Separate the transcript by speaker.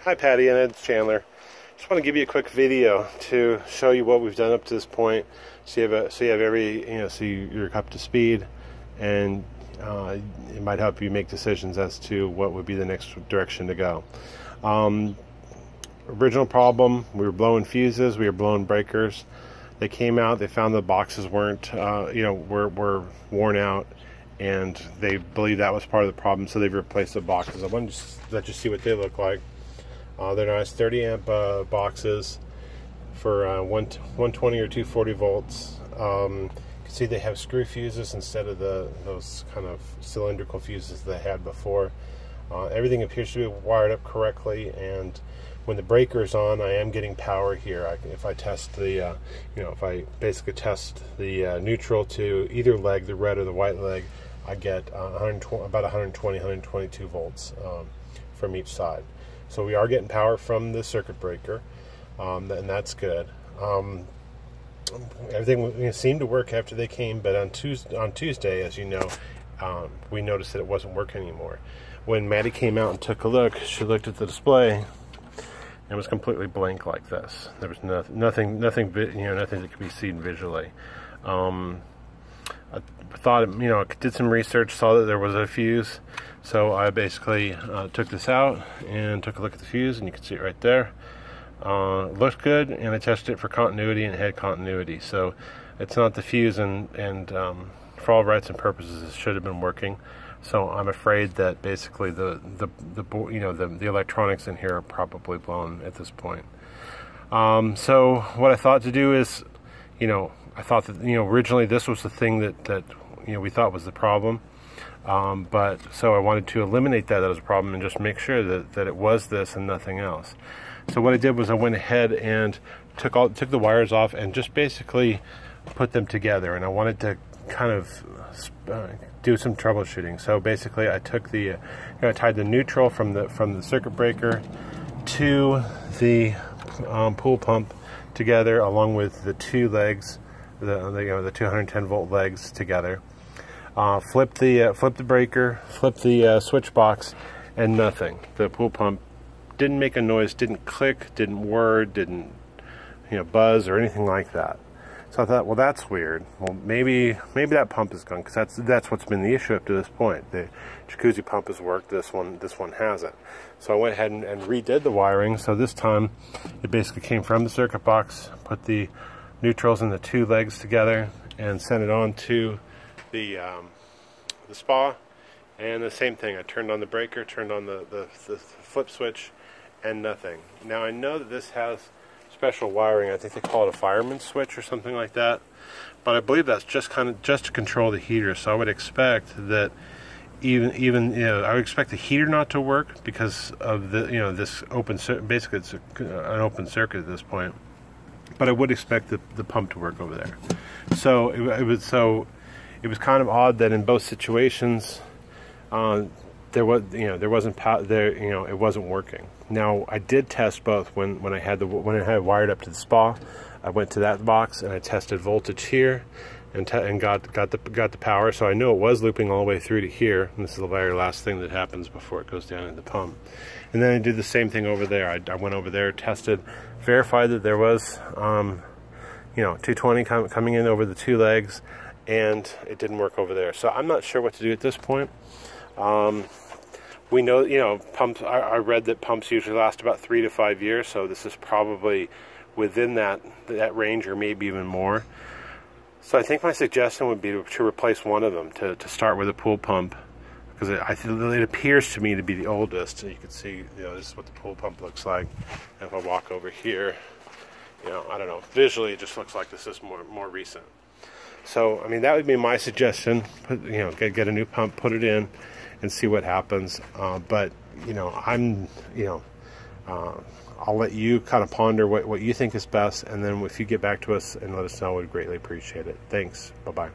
Speaker 1: Hi Patty and Ed Chandler. Just want to give you a quick video to show you what we've done up to this point, so you have every, so you're up to speed, and it might help you make decisions as to what would be the next direction to go. Original problem: we were blowing fuses, we were blowing breakers. They came out, they found the boxes weren't, were worn out, and they believe that was part of the problem, so they've replaced the boxes. I wanted to let you see what they look like. They're nice 30 amp boxes for 120 or 240 volts. You can see they have screw fuses instead of those kind of cylindrical fuses they had before. Everything appears to be wired up correctly, and when the breaker's on, I am getting power here. If I test the, if I basically test the neutral to either leg, the red or the white leg, I get about 120, 122 volts from each side. So we are getting power from the circuit breaker, and that's good. Everything seemed to work after they came, but on Tuesday, as you know, we noticed that it wasn't working anymore. When Maddie came out and took a look, she looked at the display, and it was completely blank like this. There was nothing that could be seen visually. I thought, did some research, saw that there was a fuse, so I basically took this out and took a look at the fuse, and you can see it right there. It looked good, and I tested it for continuity, and it had continuity. So it's not the fuse, and for all rights and purposes, it should have been working. So I'm afraid that basically the electronics in here are probably blown at this point. So what I thought to do is, I thought that, originally this was the thing that we thought was the problem. But so I wanted to eliminate that as a problem and just make sure that it was this and nothing else. So what I did was I went ahead and took the wires off and just basically put them together. And I wanted to kind of do some troubleshooting. So basically I took I tied the neutral from the circuit breaker to the pool pump together, along with the two legs, the 210 volt legs together. Flip the breaker, flip the switch box, and nothing. The pool pump didn't make a noise, didn't click, didn't whir, didn't buzz or anything like that. So I thought, well, that's weird. Well, maybe that pump is gone, because that's what's been the issue up to this point. The jacuzzi pump has worked, this one hasn't. So I went ahead and redid the wiring. So this time it basically came from the circuit box, put the neutrals and the two legs together, and sent it on to the spa. And the same thing, I turned on the breaker, turned on the flip switch, and nothing. Now I know that this has special wiring. I think they call it a fireman's switch or something like that, but I believe that's just to control the heater. So I would expect that even I would expect the heater not to work because of the this open basically it's an open circuit at this point. But I would expect the pump to work over there. So it was kind of odd that in both situations it wasn't working. Now I did test both when I had it wired up to the spa. I went to that box and I tested voltage here and got the power, so I knew it was looping all the way through to here. And this is the very last thing that happens before it goes down in the pump. And then I did the same thing over there. I went over there, tested, verified that there was 220 coming in over the two legs, and it didn't work over there. So I'm not sure what to do at this point. We know, pumps. I read that pumps usually last about 3 to 5 years, so this is probably within that range, or maybe even more. So I think my suggestion would be to replace one of them, to start with a pool pump, because it appears to me to be the oldest. So you can see, this is what the pool pump looks like. And if I walk over here, I don't know, visually it just looks like this is more recent. So I mean, that would be my suggestion. Get a new pump, put it in, and see what happens. But I'll let you kind of ponder what you think is best, and then if you get back to us and let us know, we'd greatly appreciate it. Thanks. Bye-bye.